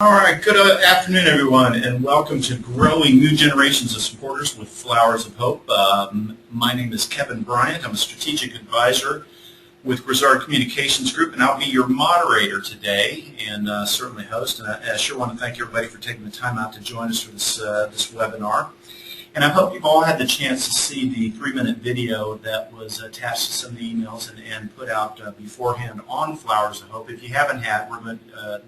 All right, good afternoon, everyone, and welcome to Growing New Generations of Supporters with Flowers of Hope. My name is Kevin Bryant. I'm a strategic advisor with Grizzard Communications Group, and I'll be your moderator today and certainly host. And I sure want to thank everybody for taking the time out to join us for this webinar. And I hope you've all had the chance to see the 3-minute video that was attached to some of the emails and put out beforehand on Flowers of Hope. If you haven't had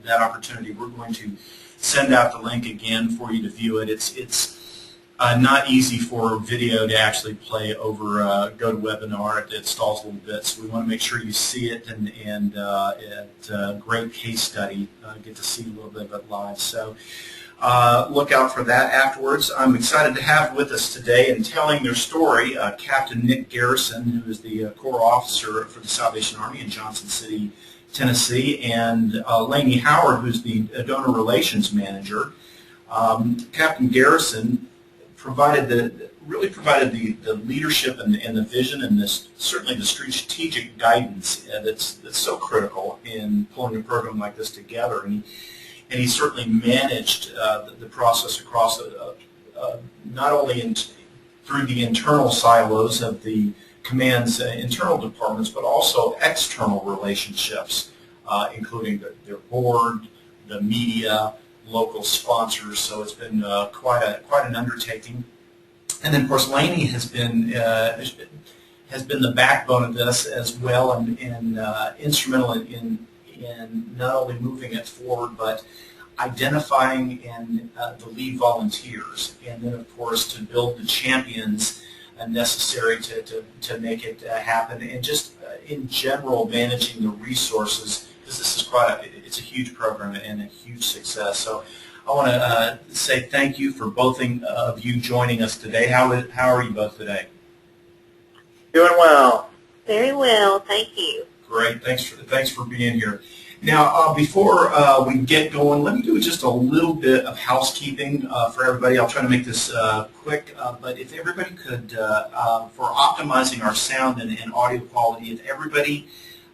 that opportunity, we're going to send out the link again for you to view it. It's not easy for video to actually play over GoToWebinar. It stalls a little bit, so we want to make sure you see it and it's a great case study. Get to see a little bit of it live. So. Look out for that afterwards. I'm excited to have with us today and telling their story Captain Nick Garrison, who is the Corps Officer for the Salvation Army in Johnson City, Tennessee, and Lainey Howard, who's the Donor Relations Manager. Captain Garrison really provided the leadership and the vision and certainly the strategic guidance that's so critical in pulling a program like this together. And he certainly managed the process across not only through the internal silos of the command's internal departments, but also external relationships, including their board, the media, local sponsors. So it's been quite an undertaking. And then, of course, Lainey has been the backbone of this as well, and instrumental in not only moving it forward, but identifying the lead volunteers, and then of course to build the champions necessary to make it happen, and just in general managing the resources, because this is it's a huge program and a huge success. So I want to say thank you for both of you joining us today. How are you both today? Doing well. Very well, thank you. Great, thanks for being here. Now, before we get going, let me do just a little bit of housekeeping for everybody. I'll try to make this quick, but if everybody could, for optimizing our sound and audio quality, if everybody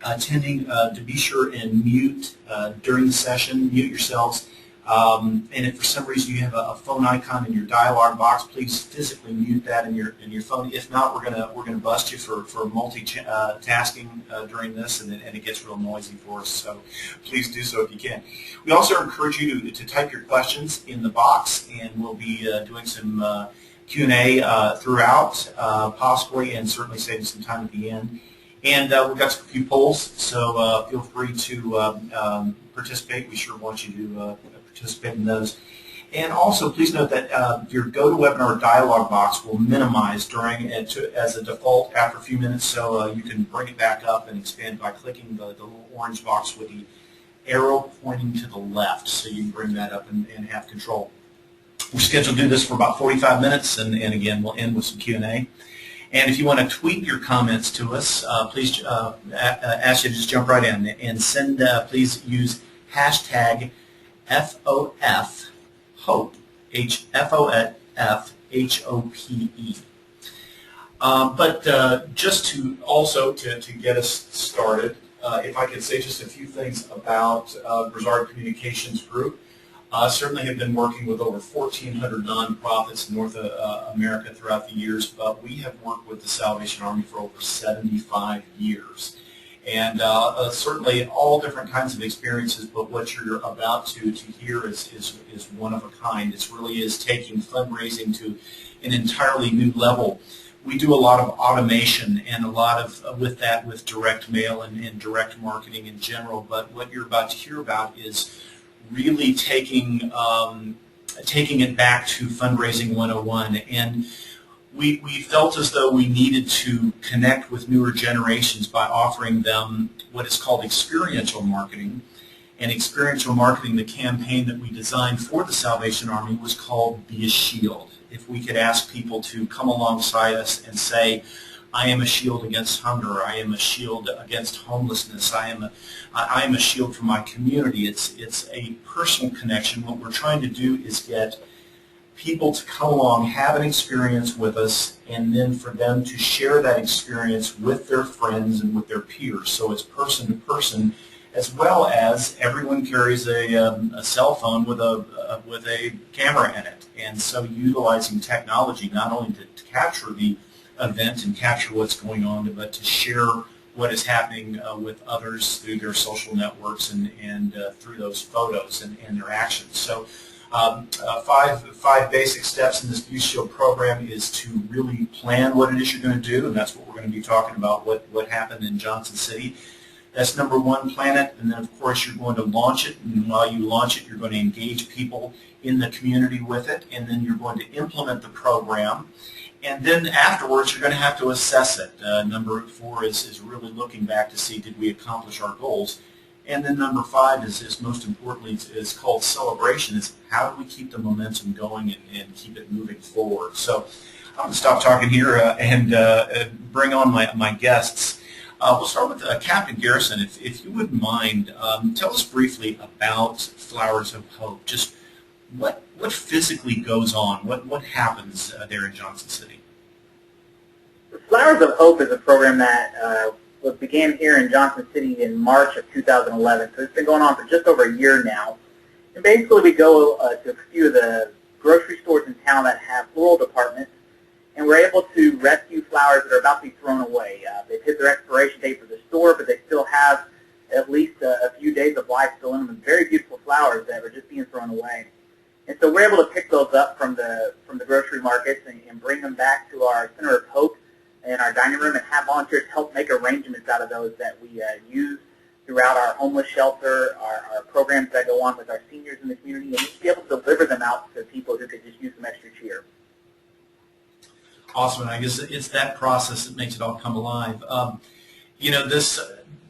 attending to be sure and mute during the session, mute yourselves. And if for some reason you have a phone icon in your dialog box, please physically mute that in your phone. If not, we're gonna bust you for multitasking during this, and it gets real noisy for us. So please do so if you can. We also encourage you to type your questions in the box, and we'll be doing some Q&A throughout, possibly, and certainly saving some time at the end. And we've got a few polls, so feel free to participate. We sure want you to participate in those. And also, please note that your GoToWebinar dialog box will minimize as a default after a few minutes, so you can bring it back up and expand by clicking the little orange box with the arrow pointing to the left, so you can bring that up and have control. We're scheduled to do this for about 45 minutes, and again, we'll end with some Q&A. And if you want to tweet your comments to us, please ask you to just jump right in and send. Please use hashtag FOF HOPE, HFOF HOPE. But just to also to get us started, if I could say just a few things about Grizzard Communications Group. Certainly have been working with over 1,400 nonprofits in North America throughout the years, but we have worked with the Salvation Army for over 75 years. And certainly all different kinds of experiences, but what you're about to hear is one of a kind. It really is taking fundraising to an entirely new level. We do a lot of automation and a lot of with direct mail and direct marketing in general, but what you're about to hear about is really taking it back to fundraising 101, and we felt as though we needed to connect with newer generations by offering them what is called experiential marketing. And experiential marketing, the campaign that we designed for the Salvation Army, was called Be a Shield. If we could ask people to come alongside us and say, I am a shield against hunger. I am a shield against homelessness. I am a shield for my community. It's a personal connection. What we're trying to do is get people to come along, have an experience with us, and then for them to share that experience with their friends and with their peers. So it's person to person, as well as everyone carries a cell phone with a camera in it. And so utilizing technology not only to capture the event and capture what's going on, but to share what is happening with others through their social networks and through those photos and their actions. So five basic steps in this View Shield program is to really plan what it is you're going to do, and that's what we're going to be talking about, what happened in Johnson City. That's number one, plan it, and then of course you're going to launch it, and while you launch it, you're going to engage people in the community with it, and then you're going to implement the program. And then afterwards, you're going to have to assess it. Number 4 is really looking back to see, did we accomplish our goals? And then number 5 is most importantly, is called celebration, is how do we keep the momentum going and keep it moving forward? So I'm going to stop talking here and bring on my guests. We'll start with Captain Garrison. If you wouldn't mind, tell us briefly about Flowers of Hope. Just what physically goes on? What happens there in Johnson City? Flowers of Hope is a program that began here in Johnson City in March of 2011. So it's been going on for just over a year now. And basically we go to a few of the grocery stores in town that have floral departments, and we're able to rescue flowers that are about to be thrown away. They've hit their expiration date for the store, but they still have at least a few days of life still in them. Very beautiful flowers that are just being thrown away. And so we're able to pick those up from the grocery markets and bring them back to our Center of Hope and our dining room and have volunteers help make arrangements out of those that we use throughout our homeless shelter, our programs that go on with our seniors in the community, and just be able to deliver them out to people who could just use some extra cheer. Awesome, and I guess it's that process that makes it all come alive. You know, this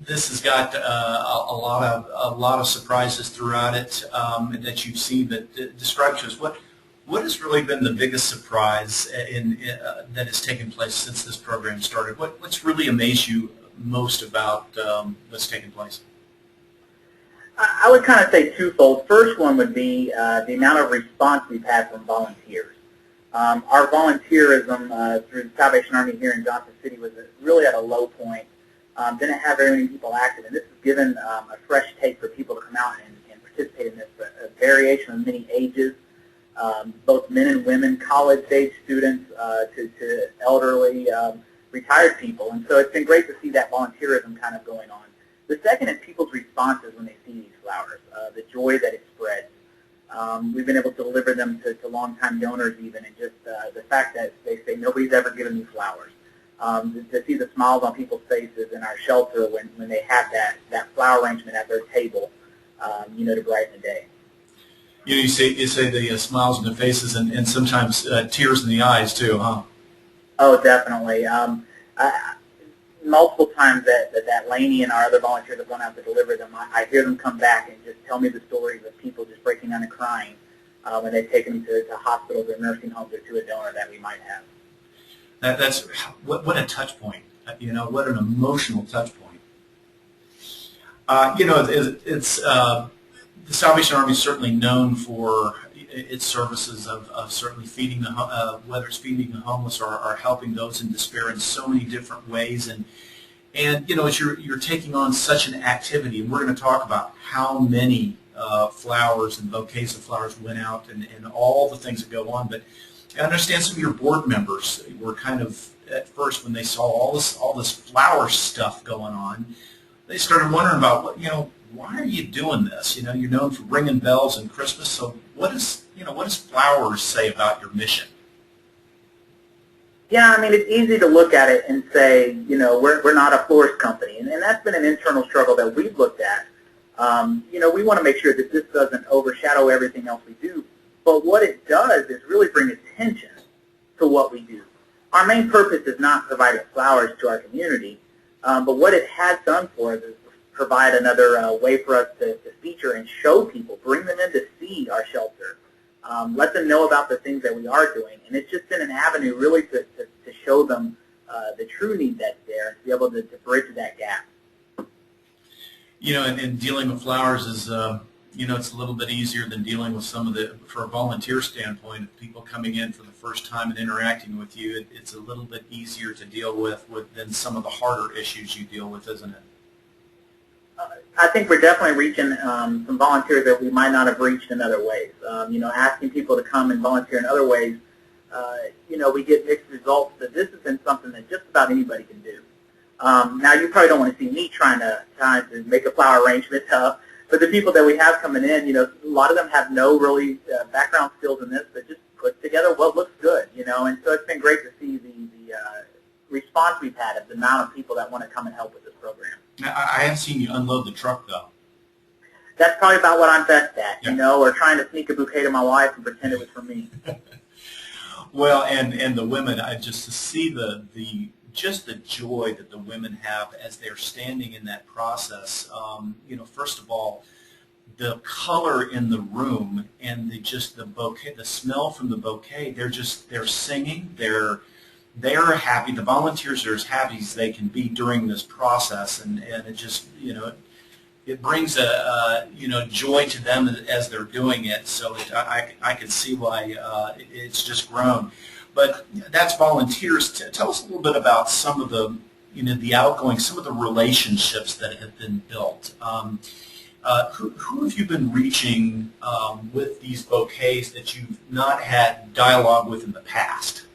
has got a lot of surprises throughout it that you've seen. But describe to us what has really been the biggest surprise that has taken place since this program started. What's really amazed you most about what's taken place? I would kind of say twofold. First one would be the amount of response we've had from volunteers. Our volunteerism through the Salvation Army here in Johnson City was really at a low point. Didn't have very many people active, and this has given a fresh take for people to come out and participate in this. A variation of many ages, both men and women, college-age students to elderly, retired people. And so it's been great to see that volunteerism kind of going on. The second is people's responses when they see these flowers, the joy that it spreads. We've been able to deliver them to longtime donors even, and just the fact that they say, nobody's ever given me flowers. To see the smiles on people's faces in our shelter when they have that flower arrangement at their table, to brighten the day. You say the smiles on the faces and sometimes tears in the eyes too, huh? Oh, definitely. Multiple times that Laney and our other volunteers have gone out to deliver them, I hear them come back and just tell me the stories of people just breaking down and crying when they've taken them to hospitals or nursing homes or to a donor that we might have. That's what a touch point. What an emotional touch point. It's the Salvation Army is certainly known for its services of certainly feeding whether it's feeding the homeless or helping those in despair in so many different ways. And as you're taking on such an activity, and we're going to talk about how many flowers and bouquets of flowers went out and all the things that go on, but I understand some of your board members were kind of, at first, when they saw all this flower stuff going on, they started wondering about why are you doing this? You're known for ringing bells and Christmas, so what does flowers say about your mission? Yeah, I mean, it's easy to look at it and say, we're not a florist company, and that's been an internal struggle that we've looked at. We want to make sure that this doesn't overshadow everything else we do. But what it does is really bring attention to what we do. Our main purpose is not providing flowers to our community, but what it has done for us is provide another way for us to feature and show people, bring them in to see our shelter, let them know about the things that we are doing. And it's just been an avenue really to show them the true need that's there and to be able to bridge that gap. And dealing with flowers is it's a little bit easier than dealing with for a volunteer standpoint, of people coming in for the first time and interacting with you, it's a little bit easier to deal with than some of the harder issues you deal with, isn't it? I think we're definitely reaching some volunteers that we might not have reached in other ways. Asking people to come and volunteer in other ways, we get mixed results, but this has been something that just about anybody can do. Now, you probably don't want to see me trying to make a flower arrangement, but the people that we have coming in, a lot of them have no really background skills in this, but just put together what looks good, and so it's been great to see the response we've had of the amount of people that want to come and help with this program. Now, I haven't seen you unload the truck, though. That's probably about what I'm best at, Yeah. or trying to sneak a bouquet to my wife and pretend it was for me. Well, and the women, just to see just the joy that the women have as they're standing in that process. First of all, the color in the room and the bouquet, the smell from the bouquet. They're singing. They're happy. The volunteers are as happy as they can be during this process, and it just it brings a joy to them as they're doing it. So I can see why it's just grown. But that's volunteers. Tell us a little bit about some of the the outgoing, some of the relationships that have been built. Who have you been reaching with these bouquets that you've not had dialogue with in the past?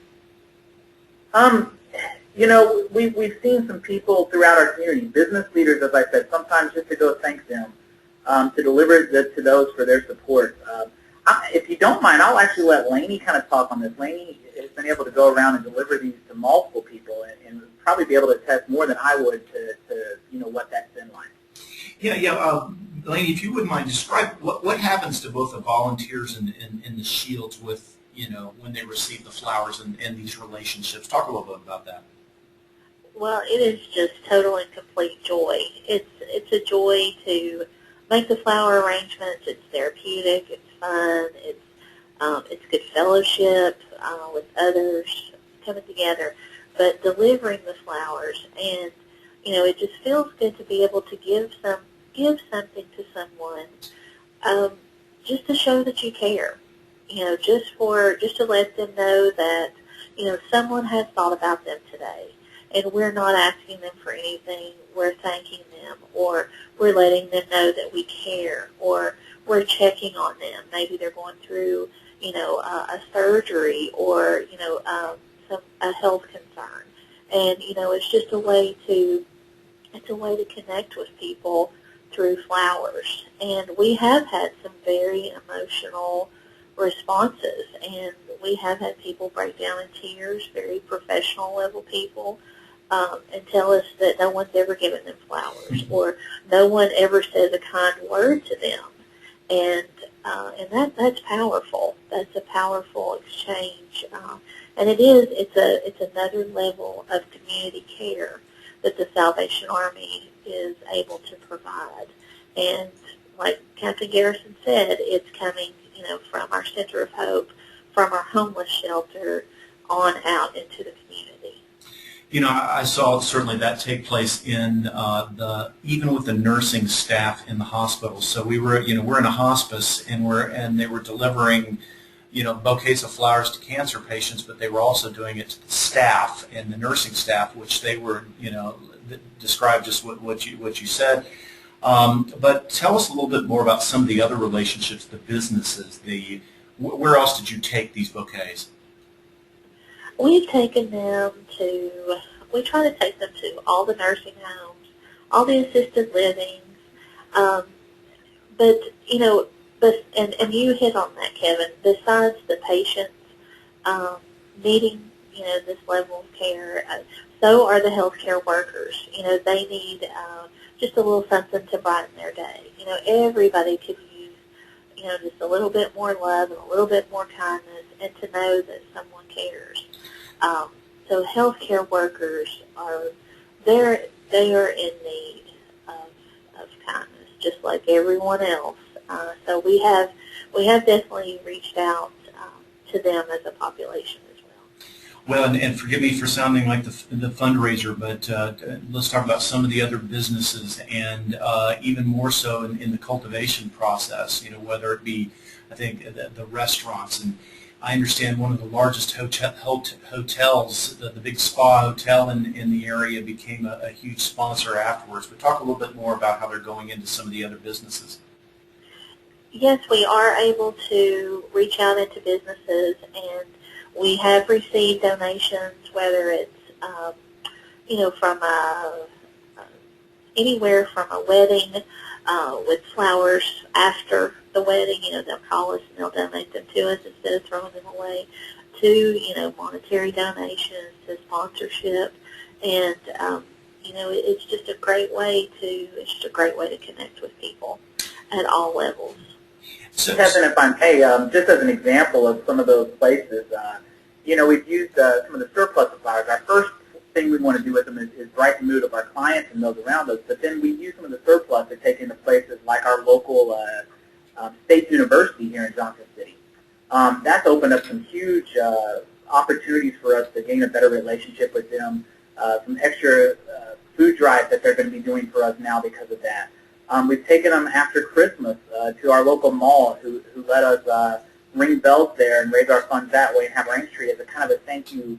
We've seen some people throughout our community, business leaders, as I said, sometimes just to go thank them, to deliver to those for their support. If you don't mind, I'll actually let Lainey kind of talk on this. Lainey has been able to go around and deliver these to multiple people and probably be able to attest more than I would to what that's been like. Yeah. Lainey, if you wouldn't mind, describe what happens to both the volunteers and the Shields with when they receive the flowers and these relationships. Talk a little bit about that. Well, it is just total and complete joy. It's a joy to make the flower arrangements. It's therapeutic. It's fun. It's good fellowship with others coming together. But delivering the flowers, and it just feels good to be able to give something to someone, just to show that you care. Just to let them know that someone has thought about them today. And we're not asking them for anything. We're thanking them, or we're letting them know that we care, or we're checking on them. Maybe they're going through, a surgery, or a health concern, and it's just a way to connect with people through flowers. And we have had some very emotional responses, and we have had people break down in tears, very professional level people. And tell us that no one's ever given them flowers, or no one ever says a kind word to them, and that's powerful. That's a powerful exchange, and it's another level of community care that the Salvation Army is able to provide. And like Captain Garrison said, it's coming from our Center of Hope, from our homeless shelter, on out into the community. I saw certainly that take place in even with the nursing staff in the hospital. So we're in a hospice, and they were delivering, bouquets of flowers to cancer patients, but they were also doing it to the staff and the nursing staff, which they were, described just what you said. But tell us a little bit more about some of the other relationships, the businesses, where else did you take these bouquets? We've taken them we try to take them to all the nursing homes, all the assisted livings, and you hit on that, Kevin. Besides the patients needing, this level of care, so are the healthcare workers. They need just a little something to brighten their day. Everybody could use, just a little bit more love and a little bit more kindness, and to know that someone cares. So healthcare workers they are in need of kindness, just like everyone else. So we have definitely reached out to them as a population as well. Well, and forgive me for sounding like the fundraiser, but let's talk about some of the other businesses, and even more so in the cultivation process. Whether it be, I think, the restaurants, and I understand one of the largest hotels, the big spa hotel in the area, became a huge sponsor afterwards. But talk a little bit more about how they're going into some of the other businesses. Yes, we are able to reach out into businesses, and we have received donations, whether it's from anywhere from a wedding with flowers after the wedding. They'll call us and they'll donate them to us instead of throwing them away, to monetary donations, to sponsorship, and it's just a great way to connect with people at all levels. So, Kevin, if I may, just as an example of some of those places, we've used some of the surplus of flowers. Our first thing we want to do with them is brighten the mood of our clients and those around us, but then we use some of the surplus to take into places like our local state university here in Johnson City. That's opened up some huge opportunities for us to gain a better relationship with them, some extra food drives that they're going to be doing for us now because of that. We've taken them after Christmas to our local mall who let us ring bells there and raise our funds that way and have Rain Tree as a kind of a thank you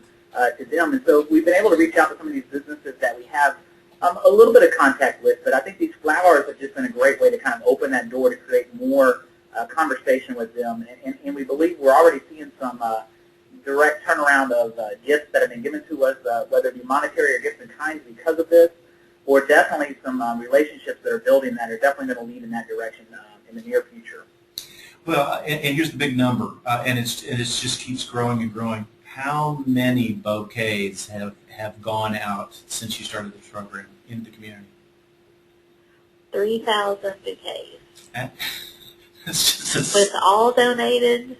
to them. And so we've been able to reach out to some of these businesses that we have a little bit of contact with, but I think these flowers have just been a great way to kind of open that door to create more conversation with them. And we believe we're already seeing some direct turnaround of gifts that have been given to us, whether it be monetary or gifts in kind because of this, or definitely some relationships that are building that are definitely going to lead in that direction in the near future. well, and here's the big number, and it just keeps growing and growing. How many bouquets have gone out since you started the program in the community? 3,000 bouquets. It's With all donated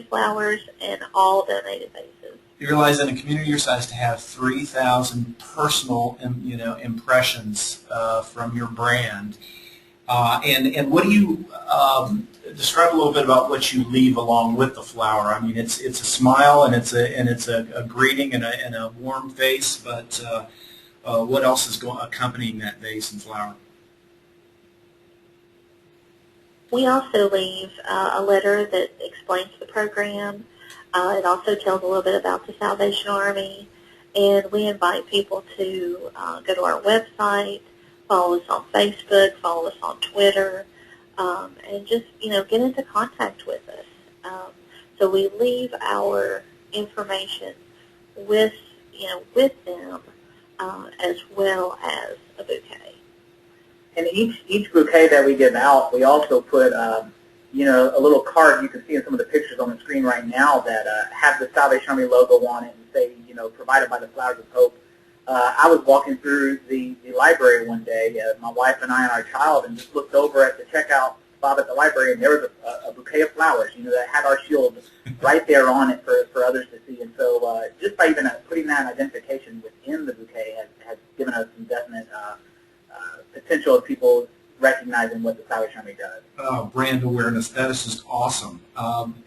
flowers and all donated vases. You realize in a community your size to have 3,000 personal, impressions from your brand, and what do you describe a little bit about what you leave along with the flower? I mean, it's a smile and it's a greeting and a warm face, but what else is accompanying that vase and flower? We also leave a letter that explains the program. It also tells a little bit about the Salvation Army, and we invite people to go to our website, follow us on Facebook, follow us on Twitter, and just get into contact with us. So we leave our information with them as well as a bouquet. And each bouquet that we give out, we also put a little card you can see in some of the pictures on the screen right now that have the Salvation Army logo on it and say, provided by the Flowers of Hope. I was walking through the library one day, my wife and I and our child, and just looked over at the checkout spot at the library, and there was a bouquet of flowers, that had our shield right there on it for others to see. And so just by even putting that identification within the bouquet has given us some definite potential of people recognizing what the Salvation Army does. Oh, brand awareness. That is just awesome.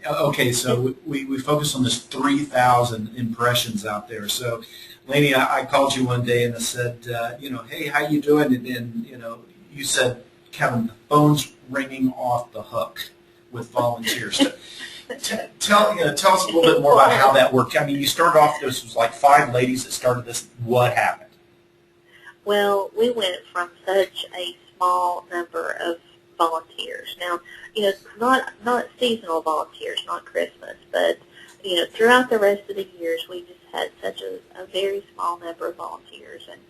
Okay, so we focus on this 3,000 impressions out there. So, Lainey, I called you one day and I said, hey, how you doing? And you said, Kevin, the phone's ringing off the hook with volunteers. Tell us a little bit more about how that worked. I mean, you started off, this was like 5 ladies that started this. What happened? Well, we went from such a small number of volunteers. Now, not seasonal volunteers, not Christmas, but throughout the rest of the years, we just had such a very small number of volunteers, and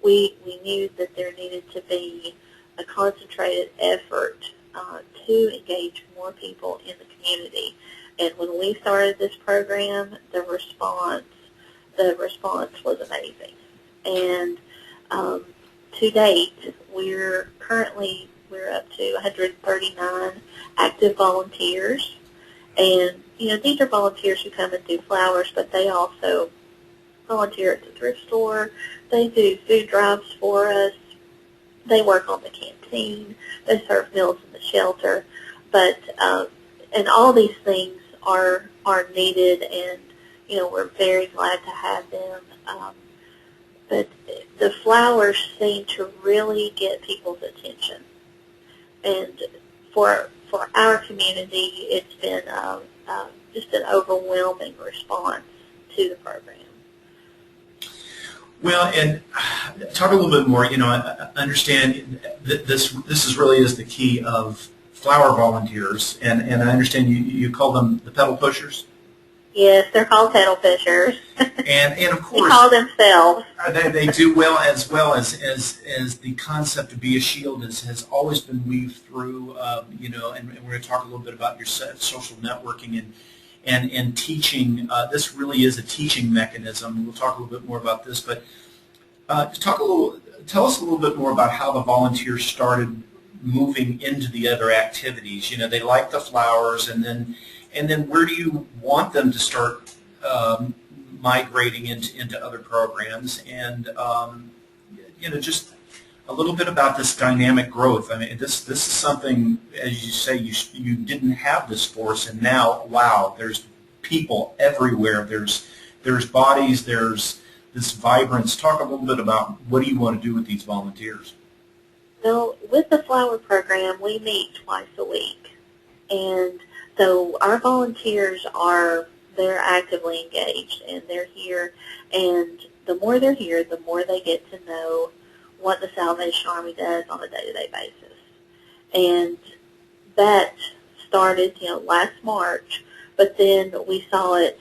we knew that there needed to be a concentrated effort to engage more people in the community. And when we started this program, the response was amazing. And to date, we're up to 139 active volunteers, and these are volunteers who come and do flowers, but they also volunteer at the thrift store. They do food drives for us. They work on the canteen. They serve meals in the shelter. But and all these things are needed, and we're very glad to have them. But the flowers seem to really get people's attention. And for for our community, it's been just an overwhelming response to the program. Well, and talk a little bit more. I understand that this really is the key of flower volunteers, and I understand you call them the pedal pushers. Yes, they're called pedal pushers. And of course, they call themselves. They do well as the concept of Be a Shield has always been weaved through. And we're going to talk a little bit about your social networking and teaching. This really is a teaching mechanism. We'll talk a little bit more about this, but tell us a little bit more about how the volunteers started moving into the other activities. They like the flowers, and then where do you want them to start migrating into other programs, and just a little bit about this dynamic growth. I mean, this is something, as you say, you didn't have this force, and now, wow, there's people everywhere. There's bodies. There's this vibrance. Talk a little bit about what do you want to do with these volunteers. Well, with the flower program, we meet twice a week, and so our volunteers they're actively engaged, and they're here, and the more they're here, the more they get to know what the Salvation Army does on a day-to-day basis. And that started, last March, but then we saw it,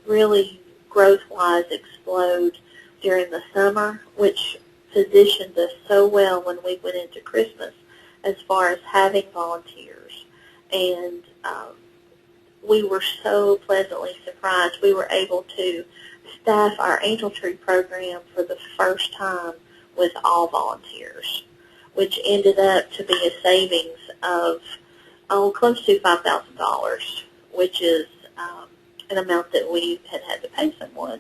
really growth-wise explode during the summer, which positioned us so well when we went into Christmas as far as having volunteers. And we were so pleasantly surprised. We were able to staff our Angel Tree program for the first time with all volunteers, which ended up to be a savings of close to $5,000, which is an amount that we had to pay someone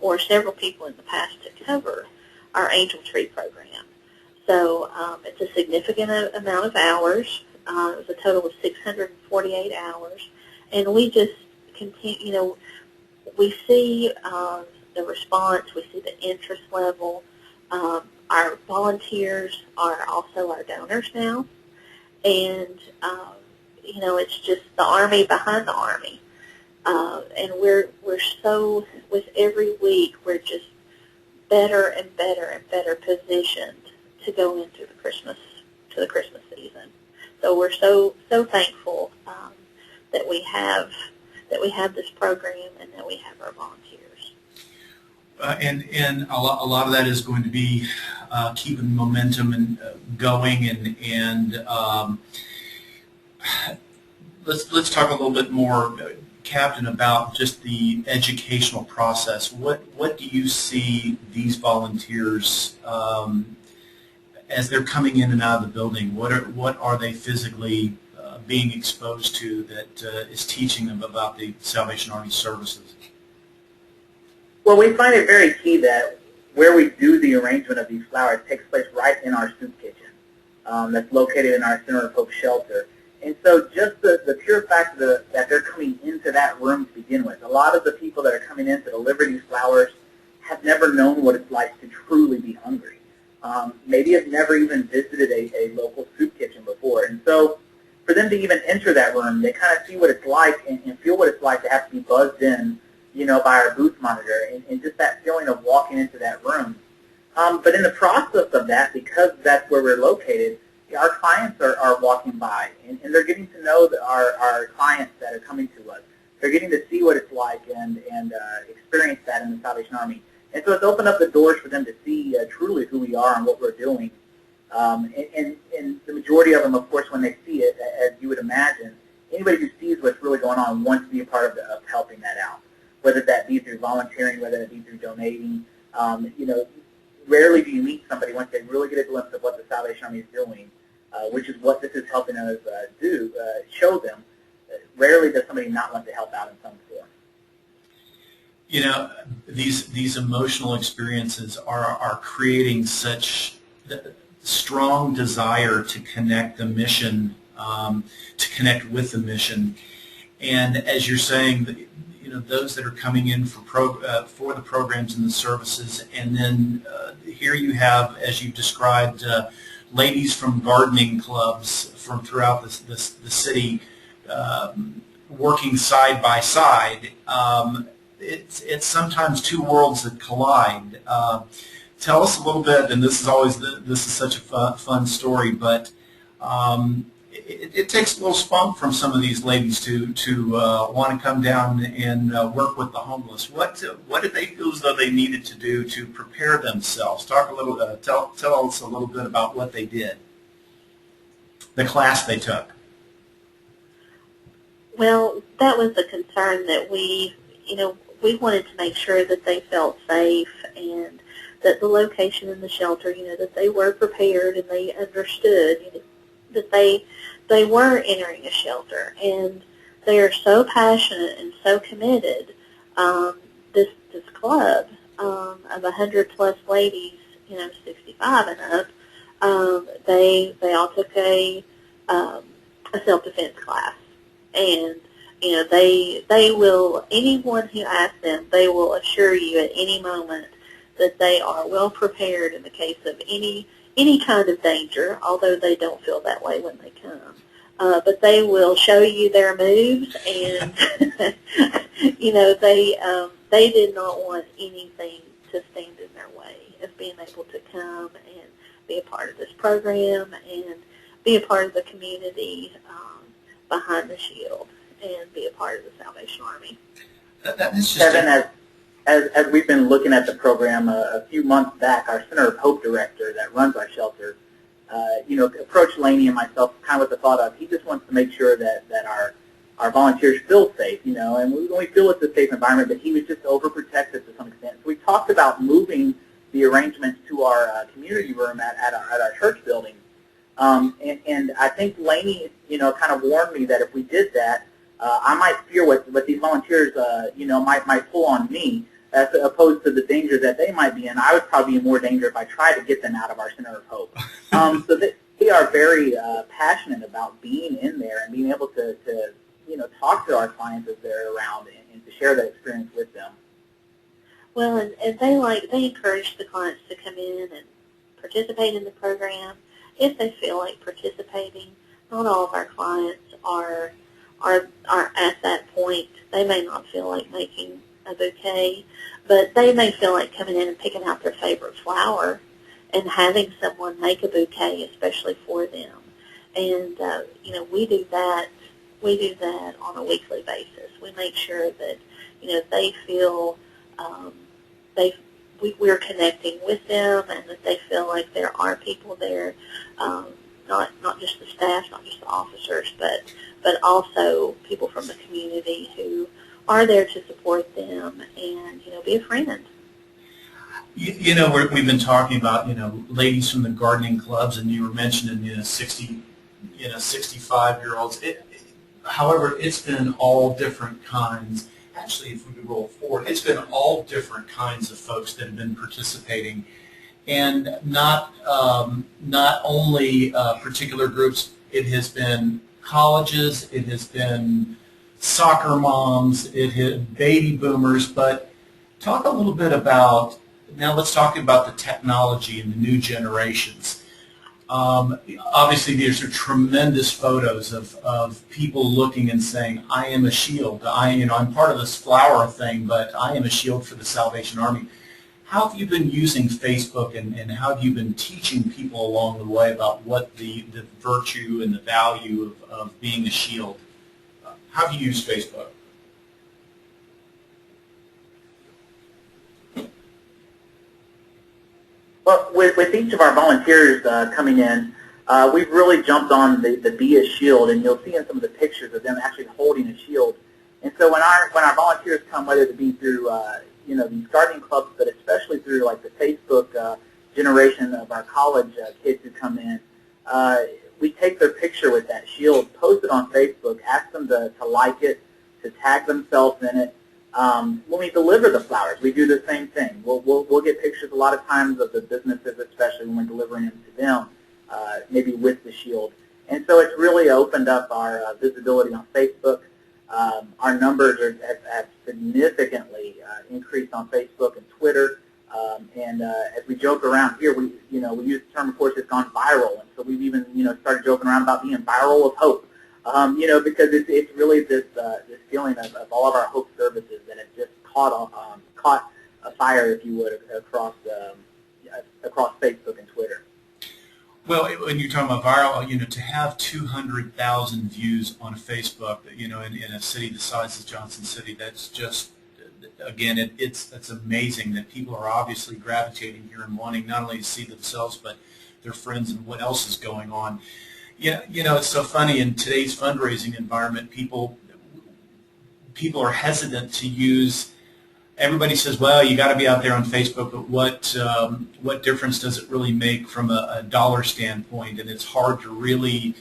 or several people in the past to cover our Angel Tree program. So it's a significant amount of hours. It was a total of 648 hours. And we just continue, we see the response, we see the interest level. Our volunteers are also our donors now. And, it's just the Army behind the Army. And we're so, with every week, we're just better and better and better positioned to go into the Christmas season. So we're so thankful that we have this program and that we have our volunteers. And a lot of that is going to be keeping momentum and going, and let's talk a little bit more, Captain, about just the educational process. What do you see these volunteers as they're coming in and out of the building? What are they physically being exposed to that is teaching them about the Salvation Army services? Well, we find it very key that where we do the arrangement of these flowers takes place right in our soup kitchen that's located in our Center of Hope shelter. And so just the pure fact that they're coming into that room to begin with, a lot of the people that are coming in to deliver these flowers have never known what it's like to truly be hungry. Maybe have never even visited a local soup kitchen before. And so for them to even enter that room, they kind of see what it's like and feel what it's like to have to be buzzed in, by our booth monitor, and just that feeling of walking into that room. But in the process of that, because that's where we're located, our clients are walking by, and they're getting to know our clients that are coming to us. They're getting to see what it's like and experience that in the Salvation Army. And so it's opened up the doors for them to see truly who we are and what we're doing. And the majority of them, of course, when they see it, as you would imagine, anybody who sees what's really going on wants to be a part of helping that out, whether that be through volunteering, whether it be through donating. Rarely do you meet somebody once they really get a glimpse of what the Salvation Army is doing, which is what this is helping us show them. Rarely does somebody not want to help out in some form. These emotional experiences are creating such strong desire to connect the mission, to connect with the mission. And as you're saying, those that are coming in for the programs and the services, and then here you have, as you described, ladies from gardening clubs from throughout the city working side by side. It's sometimes two worlds that collide. Tell us a little bit, and this is such a fun story, but it takes a little spunk from some of these ladies to want to come down and work with the homeless. What did they feel as though they needed to do to prepare themselves? Talk a little, tell us a little bit about what they did, the class they took. Well, that was a concern that we wanted to make sure that they felt safe and that the location in the shelter, that they were prepared and they understood, that they were entering a shelter, and they are so passionate and so committed. This club of 100+ ladies, 65 and up, they all took a self-defense class, and they will, anyone who asks them, they will assure you at any moment that they are well prepared in the case of any kind of danger, although they don't feel that way when they come. But they will show you their moves, and they did not want anything to stand in their way of being able to come and be a part of this program and be a part of the community behind the shield and be a part of the Salvation Army. That is just Kevin, as we've been looking at the program a few months back, our Center of Hope director that runs our shelter, approached Laney and myself kind of with the thought of he just wants to make sure that our volunteers feel safe, and we feel it's a safe environment, but he was just overprotective to some extent. So we talked about moving the arrangements to our community room at our church building. And I think Laney, kind of warned me that if we did that, I might fear what these volunteers, might pull on me, as opposed to the danger that they might be in. I would probably be in more danger if I tried to get them out of our Center of Hope. So they are very passionate about being in there and being able to talk to our clients as they're around and to share that experience with them. Well, and they encourage the clients to come in and participate in the program if they feel like participating. Not all of our clients are at that point. They may not feel like making a bouquet, but they may feel like coming in and picking out their favorite flower and having someone make a bouquet especially for them. And we do that on a weekly basis. We make sure that they feel we're connecting with them, and that they feel like there are people there, not just the staff, not just the officers, but also people from the community who are there to support them and be a friend. We've been talking about ladies from the gardening clubs, and you were mentioning 65-year-olds. However, it's been all different kinds. Actually, if we could roll forward, it's been all different kinds of folks that have been participating, and not only particular groups. It has been colleges, it has been soccer moms, it has baby boomers. But talk a little bit about, now let's talk about the technology and the new generations. Obviously, these are tremendous photos of people looking and saying, "I am a shield. I'm part of this flower thing, but I am a shield for the Salvation Army." How have you been using Facebook, and how have you been teaching people along the way about what the virtue and the value of being a shield? How have you used Facebook? Well, with each of our volunteers coming in, we've really jumped on the Be a Shield, and you'll see in some of the pictures of them actually holding a shield. And so when our volunteers come, whether it be through these gardening clubs, but especially through like the Facebook generation of our college kids who come in, we take their picture with that shield, post it on Facebook, ask them to like it, to tag themselves in it. When we deliver the flowers, we do the same thing. We'll get pictures a lot of times of the businesses, especially when we're delivering them to them, maybe with the shield. And so it's really opened up our visibility on Facebook. Our numbers have significantly increased on Facebook and Twitter. And as we joke around here, we use the term, of course, it's gone viral. And so We've even, started joking around about being viral with hope, because it's really this feeling of all of our hope services that have just caught a fire, if you would, across Facebook and Twitter. Well, when you're talking about viral, to have 200,000 views on Facebook, in a city the size of Johnson City, that's just, again, it's amazing that people are obviously gravitating here and wanting not only to see themselves but their friends and what else is going on. It's so funny in today's fundraising environment. People are hesitant to use. Everybody says, well, you got to be out there on Facebook, but what difference does it really make from a dollar standpoint? And it's hard to really,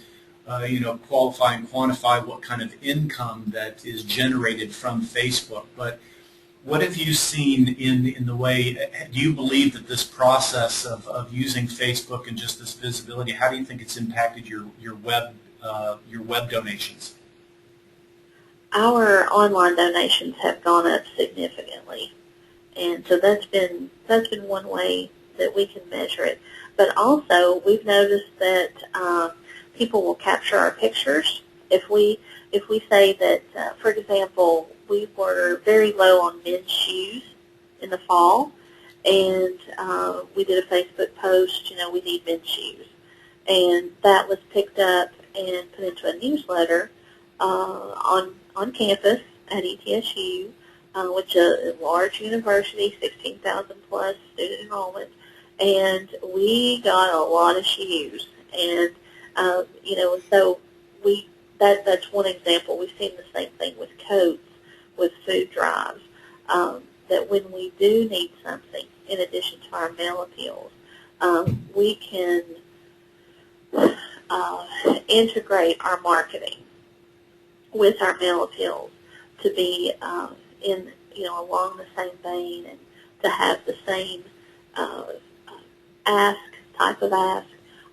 qualify and quantify what kind of income that is generated from Facebook. But what have you seen in the way? Do you believe that this process of using Facebook and just this visibility, how do you think it's impacted your web donations? Our online donations have gone up significantly, and so that's been one way that we can measure it. But also, we've noticed that people will capture our pictures. If we say that, for example, we were very low on men's shoes in the fall, and we did a Facebook post, we need men's shoes, and that was picked up and put into a newsletter on campus at ETSU, which is a large university, 16,000 plus student enrollment, and we got a lot of shoes. And so that's one example. We've seen the same thing with coats, with food drives, that when we do need something in addition to our mail appeals, we can integrate our marketing with our mail appeals to be along the same vein and to have the same type of ask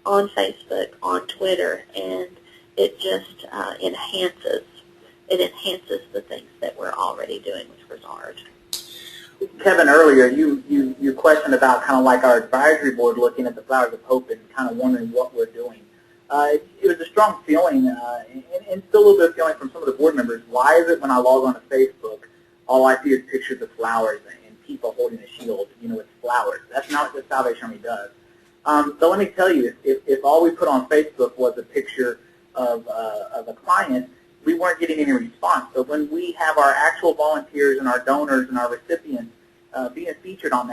on Facebook, on Twitter, and it just enhances the things that we're already doing with Grizzard. Kevin, earlier you questioned about kind of like our advisory board looking at the Flowers of Hope and kind of wondering what we're doing. It was a strong feeling, and still a little bit of feeling from some of the board members. Why is it when I log on to Facebook, all I see is pictures of flowers and people holding a shield, with flowers? That's not what the Salvation Army does. So let me tell you, if all we put on Facebook was a picture of a client, we weren't getting any response. So when we have our actual volunteers and our donors and our recipients being featured on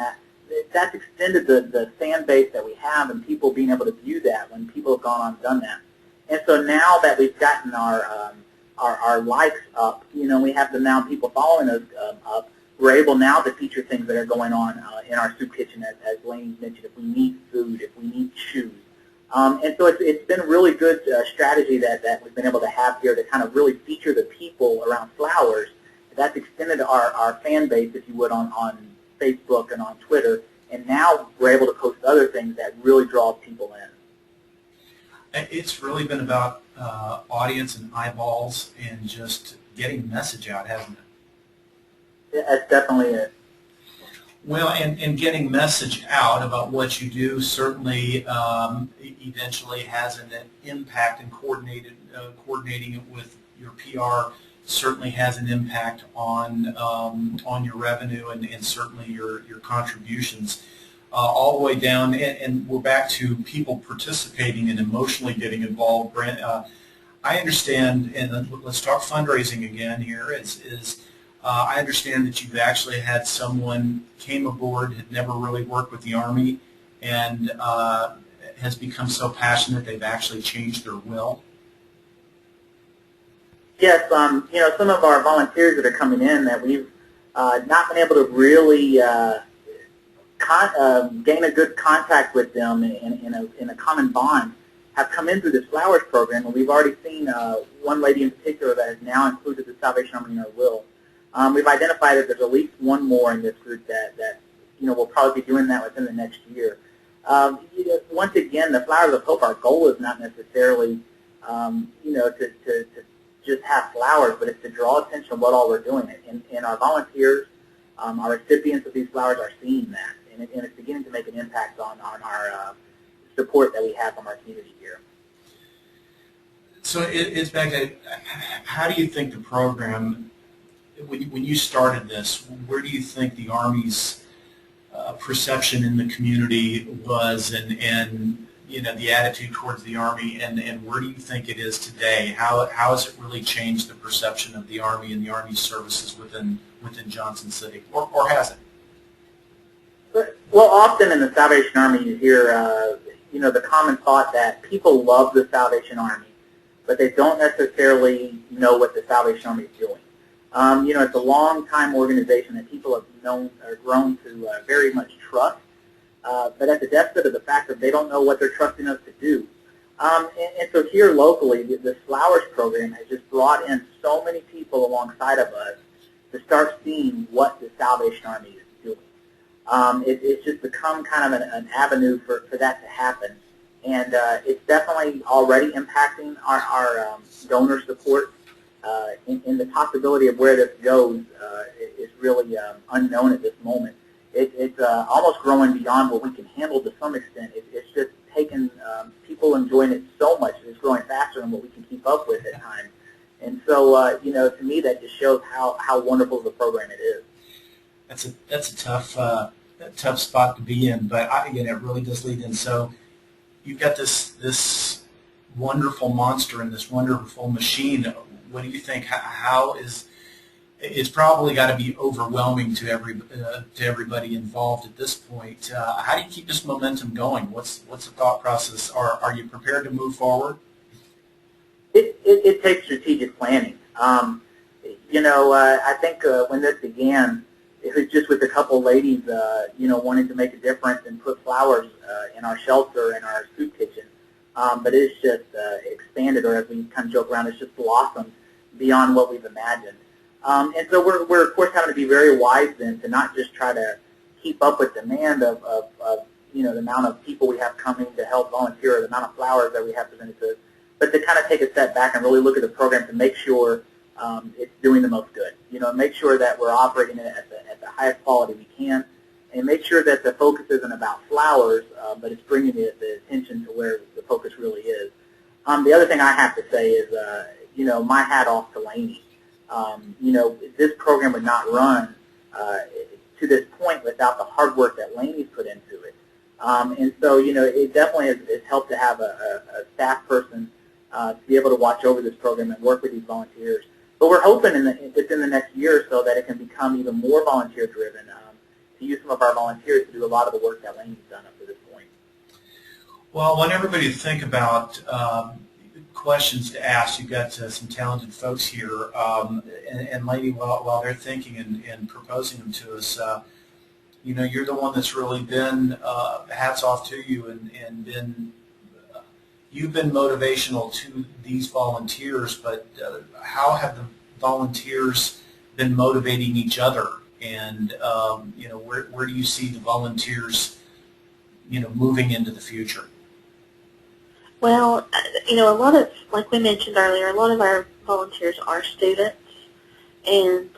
that's extended the fan base that we have and people being able to view that when people have gone on and done that. And so now that we've gotten our likes up, we have now people following us up, we're able now to feature things that are going on in our soup kitchen, as Lainey mentioned, if we need food, if we need shoes. And so it's been a really good strategy that we've been able to have here to kind of really feature the people around flowers. That's extended our fan base, if you would, on Facebook and on Twitter, and now we're able to post other things that really draw people in. It's really been about audience and eyeballs and just getting the message out, hasn't it? That's definitely it. Well, and getting message out about what you do certainly eventually has an impact, and coordinating it with your PR certainly has an impact on your revenue and certainly your contributions all the way down. And we're back to people participating and emotionally getting involved. Brent, I understand, and let's talk fundraising again here, I understand that you've actually had someone came aboard, had never really worked with the Army, and has become so passionate they've actually changed their will. Yes, some of our volunteers that are coming in that we've not been able to really gain a good contact with them in a common bond have come in through this Flowers program, and we've already seen one lady in particular that has now included the Salvation Army in her will. We've identified that there's at least one more in this group that will probably be doing that within the next year. Once again, the Flowers of Hope, our goal is not necessarily to just have flowers, but it's to draw attention to what all we're doing. And our volunteers, our recipients of these flowers are seeing that, and it's beginning to make an impact on our support that we have from our community here. So it's back to, how do you think the program, when you started this, where do you think the Army's perception in the community was, and you know, the attitude towards the Army, and where do you think it is today? How has it really changed the perception of the Army and the Army services within Johnson City, or has it? Well, often in the Salvation Army you hear, you know, the common thought that people love the Salvation Army, but they don't necessarily know what the Salvation Army is doing. You know, it's a long-time organization that people have known or grown to very much trust, but at the deficit of the fact that they don't know what they're trusting us to do. And so here locally, the Flowers program has just brought in so many people alongside of us to start seeing what the Salvation Army is doing. It's just become kind of an avenue for that to happen. And it's definitely already impacting our donor support. And the possibility of where this goes is really unknown at this moment. It's almost growing beyond what we can handle to some extent. It's just taken people enjoying it so much that it's growing faster than what we can keep up with at times. And so, you know, to me, that just shows how wonderful of a program it is. That's a tough spot to be in, but again, it really does lead in. So you've got this wonderful monster and this wonderful machine. What do you think? How is it's probably got to be overwhelming to everybody involved at this point. How do you keep this momentum going? What's the thought process? Are you prepared to move forward? It takes strategic planning. You know, I think when this began, it was just with a couple ladies, you know, wanting to make a difference and put flowers in our shelter and our soup kitchen. But it's just expanded, or as we kind of joke around, it's just blossomed beyond what we've imagined. And so we're of course having to be very wise then to not just try to keep up with demand of you know, the amount of people we have coming to help volunteer, or the amount of flowers that we have presented to us, but to kind of take a step back and really look at the program to make sure it's doing the most good. You know, make sure that we're operating it at the highest quality we can, and make sure that the focus isn't about flowers, but it's bringing the attention to where the focus really is. The other thing I have to say is, you know, my hat off to Laney. You know, this program would not run to this point without the hard work that Laney's put into it. And so, you know, it definitely has helped to have a staff person to be able to watch over this program and work with these volunteers. But we're hoping within the next year or so that it can become even more volunteer-driven, to use some of our volunteers to do a lot of the work that Laney's done up to this point. Well, I want everybody to think about questions to ask. You've got some talented folks here, and Laney, while they're thinking and proposing them to us, you know, you're the one that's really been, hats off to you, and been, you've been motivational to these volunteers, but how have the volunteers been motivating each other? And, you know, where do you see the volunteers, you know, moving into the future? Well, you know, a lot of, like we mentioned earlier, a lot of our volunteers are students, and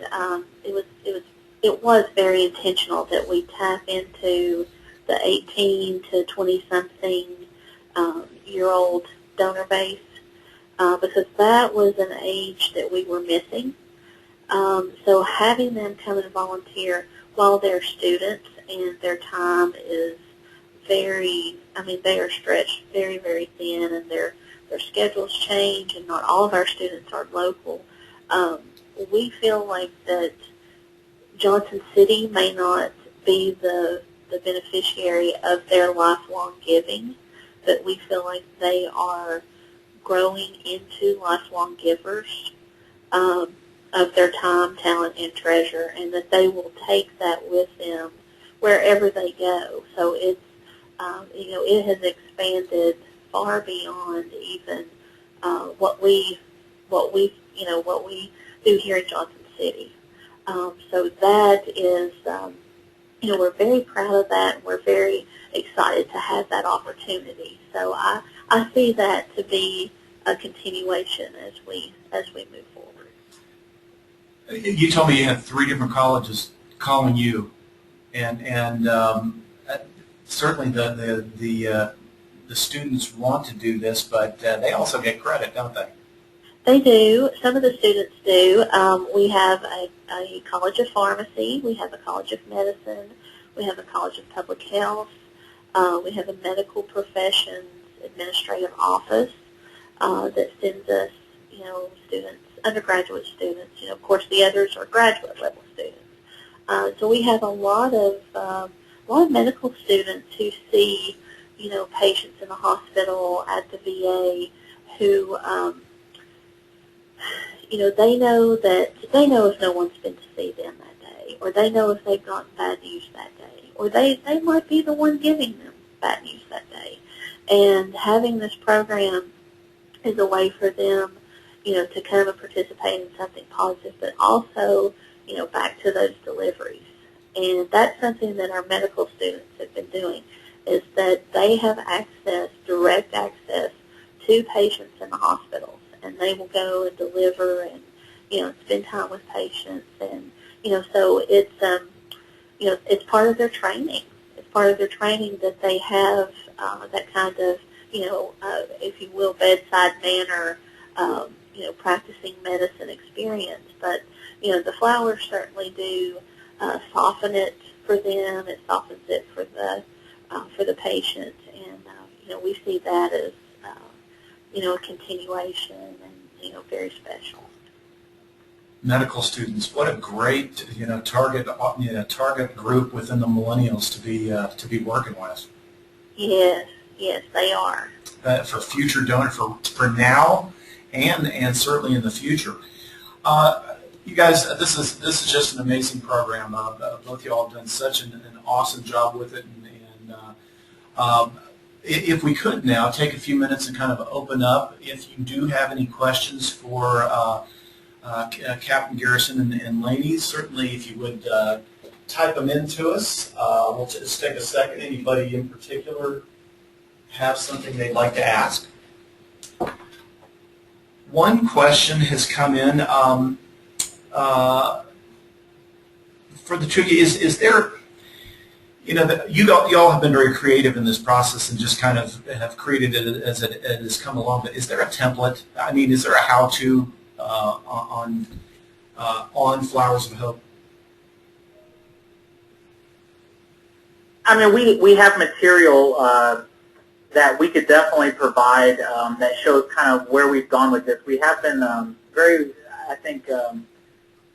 it was very intentional that we tap into the 18 to 20-something year-old donor base, because that was an age that we were missing. So having them come and volunteer while they're students and their time is very, I mean, they are stretched very, very thin, and their schedules change, and not all of our students are local. We feel like that Johnson City may not be the beneficiary of their lifelong giving, but we feel like they are growing into lifelong givers of their time, talent, and treasure, and that they will take that with them wherever they go. So it's, you know, it has expanded far beyond even what we do here in Johnson City. So that is, you know, we're very proud of that, and we're very excited to have that opportunity. So I see that to be a continuation as we move forward. You told me you had 3 different colleges calling you, and certainly the the students want to do this, but they also get credit, don't they? They do. Some of the students do. We have a College of Pharmacy. We have a College of Medicine. We have a College of Public Health. We have a Medical Professions Administrative Office that sends us, students, undergraduate students. Of course, the others are graduate level students. So we have a lot of medical students who see, patients in the hospital, at the VA, who, they know if no one's been to see them that day, or they know if they've gotten bad news that day, or they might be the one giving them bad news that day. And having this program is a way for them, to come and participate in something positive, but also, back to those deliveries. And that's something that our medical students have been doing, is that they have direct access to patients in the hospitals, and they will go and deliver and, spend time with patients. And, so it's, it's part of their training. It's part of their training that they have that kind of, if you will, bedside manner, practicing medicine experience. But, the flowers certainly do soften it for them. It softens it for the patient, and we see that as a continuation and very special. Medical students, what a great target group within the millennials to be working with. Yes, they are. For future donor, for now, and certainly in the future. You guys, this is just an amazing program. Both of y'all have done such an awesome job with it, and if we could now take a few minutes and kind of open up, if you do have any questions for Captain Garrison and ladies, certainly if you would type them into us. We'll just take a second. Anybody in particular have something they'd like to ask? One question has come in for the two of you. Is there, you all have been very creative in this process and just kind of have created it as it has come along, but is there a template? I mean, is there a how-to on Flowers of Hope? I mean, we have material that we could definitely provide that shows kind of where we've gone with this. We have been very, I think,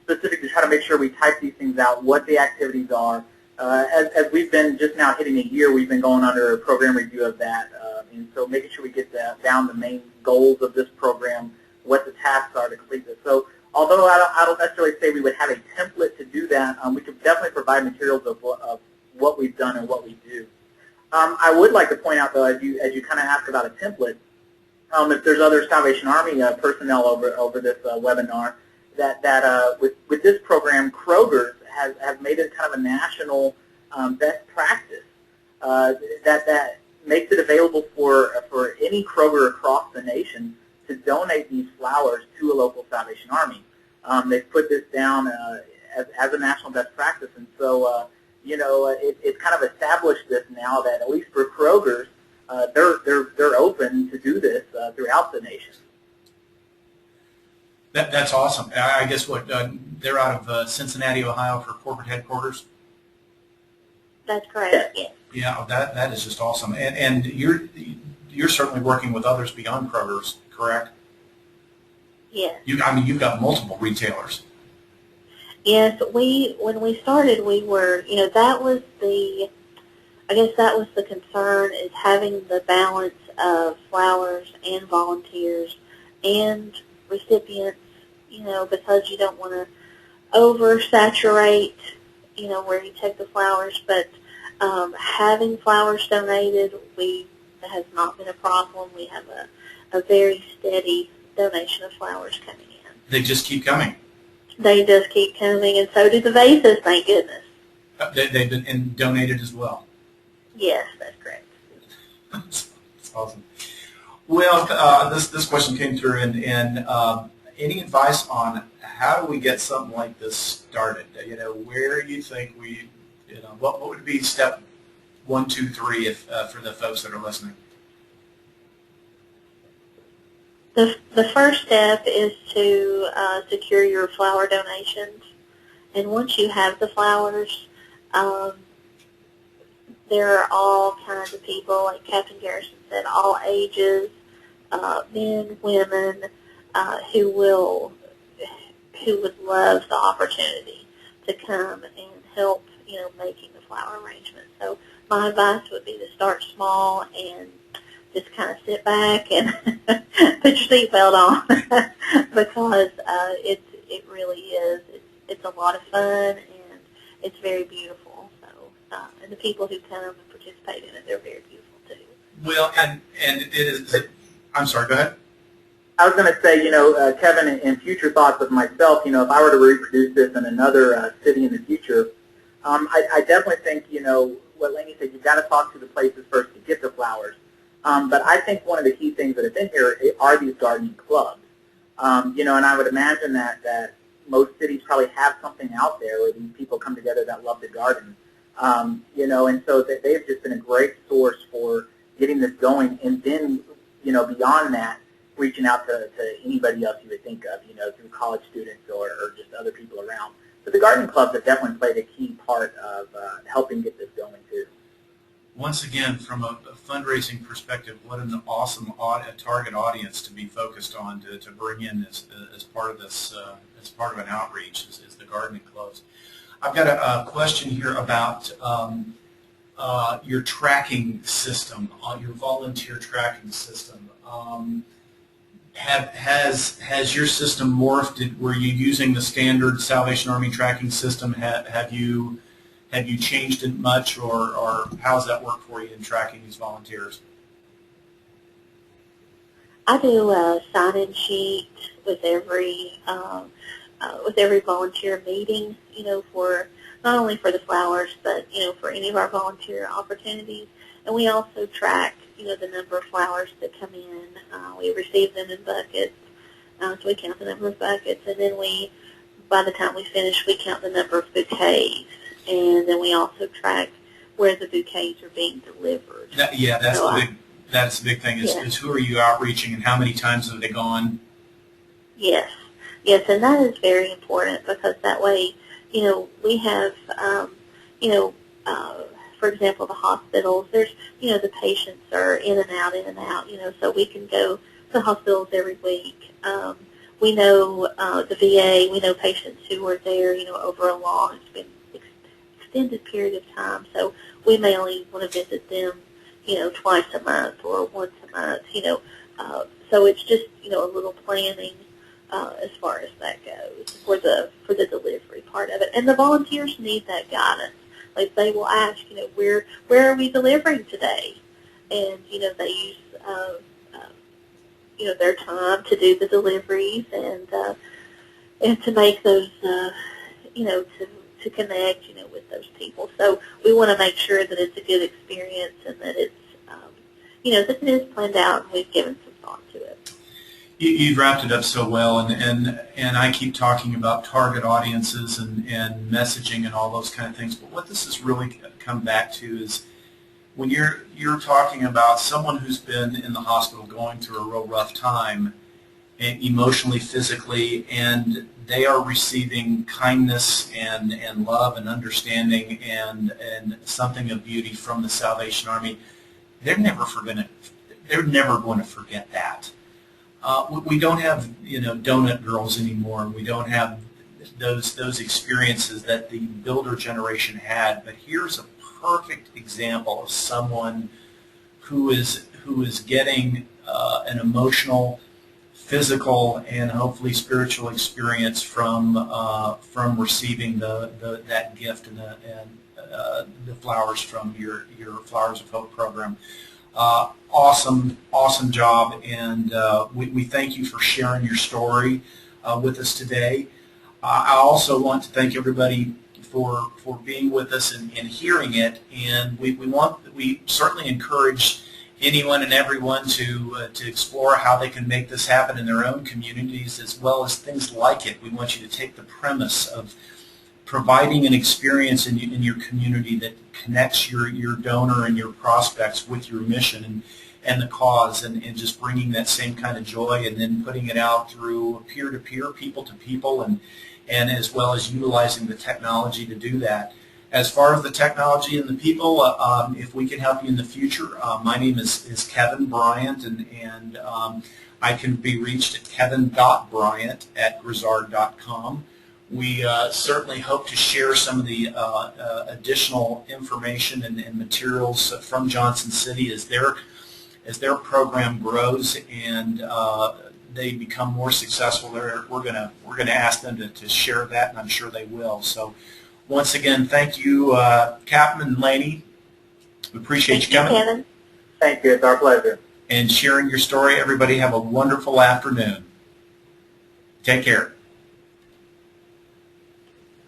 specific to try to make sure we type these things out, what the activities are. As we've been just now hitting a year, we've been going under a program review of that, and so making sure we get down the main goals of this program, what the tasks are to complete this. So although I don't necessarily say we would have a template to do that, we could definitely provide materials of what we've done and what we do. I would like to point out, though, as you kind of asked about a template, if there's other Salvation Army personnel over this webinar, that with this program, Kroger's has made it kind of a national best practice that makes it available for any Kroger across the nation to donate these flowers to a local Salvation Army. They've put this down as a national best practice, and so it's kind of established this now that at least for Kroger's, they're open to do this throughout the nation. That's awesome. I guess they're out of Cincinnati, Ohio for corporate headquarters. That's correct. Yes. Yeah, that is just awesome. And you're certainly working with others beyond Kroger's, correct? Yes. You've got multiple retailers. Yes, when we started, we were, that was the concern, is having the balance of flowers and volunteers and recipients, because you don't want to oversaturate, where you take the flowers, but having flowers donated, has not been a problem. We have a very steady donation of flowers coming in. They just keep coming. They just keep coming, and so do the vases, thank goodness. They've been donated as well. Yes, that's correct. That's awesome. Well, this question came through, and any advice on how do we get something like this started? Where do you think what would be step 1, 2, 3 for the folks that are listening? The first step is to secure your flower donations. And once you have the flowers, there are all kinds of people, like Captain Garrison said, all ages, men, women, who would love the opportunity to come and help, making the flower arrangement. So my advice would be to start small and just kind of sit back and put your seatbelt on because it really is. It's a lot of fun and it's very beautiful. So and the people who come and participate in it, they're very beautiful too. Well, and it is. I'm sorry. Go ahead. I was going to say, Kevin, in future thoughts of myself, if I were to reproduce this in another city in the future, I definitely think, what Lainey said, you've got to talk to the places first to get the flowers. But I think one of the key things that is in here are these gardening clubs. And I would imagine that most cities probably have something out there where these people come together that love to garden. And so they've just been a great source for getting this going. And then, beyond that, reaching out to anybody else you would think of, through college students or just other people around. So the gardening clubs have definitely played a key part of helping get this going too. Once again, from a fundraising perspective, what an awesome target audience to be focused on to bring in as part of this, as part of an outreach is the gardening clubs. I've got a question here about your tracking system, your volunteer tracking system. Has your system morphed? Were you using the standard Salvation Army tracking system? Have you changed it much, or how does that work for you in tracking these volunteers? I do a sign-in sheet with every volunteer meeting, for not only for the flowers, but for any of our volunteer opportunities. And we also track, the number of flowers that come in. We receive them in buckets, so we count the number of buckets, and then by the time we finish, we count the number of bouquets, and then we also track where the bouquets are being delivered. That's the big thing is who are you outreaching and how many times have they gone? Yes, and that is very important because that way, we have, for example, the hospitals, there's, the patients are in and out, so we can go to the hospitals every week. We know the VA, we know patients who are there, over a long, extended period of time, so we may only want to visit them, twice a month or once a month, so it's just, a little planning as far as that goes for the delivery part of it. And the volunteers need that guidance. Like they will ask, where are we delivering today? And, they use, their time to do the deliveries and to make those, to connect, with those people. So we want to make sure that it's a good experience and that it's, that it is planned out and we've given some thought to it. You've wrapped it up so well, and I keep talking about target audiences and messaging and all those kind of things, but what this has really come back to is when you're talking about someone who's been in the hospital going through a real rough time, emotionally, physically, and they are receiving kindness and love and understanding and something of beauty from the Salvation Army. They're never going to forget that. We don't have donut girls anymore. We don't have those experiences that the builder generation had. But here's a perfect example of someone who is getting an emotional, physical, and hopefully spiritual experience from receiving that gift and the flowers from your Flowers of Hope program. Awesome job, and we thank you for sharing your story with us today. I also want to thank everybody for being with us and hearing it, and we certainly encourage anyone and everyone to explore how they can make this happen in their own communities as well as things like it. We want you to take the premise of providing an experience in your community that connects your donor and your prospects with your mission, and the cause, and just bringing that same kind of joy, and then putting it out through peer-to-peer, people-to-people, and as well as utilizing the technology to do that. As far as the technology and the people, if we can help you in the future, my name is Kevin Bryant, and I can be reached at kevin.bryant@grizzard.com. We certainly hope to share some of the additional information and materials from Johnson City as their program grows and they become more successful. We're gonna ask them to share that, and I'm sure they will. So once again, thank you, Captain and Laney. We appreciate you coming. Kevin. Thank you. It's our pleasure. And sharing your story. Everybody have a wonderful afternoon. Take care.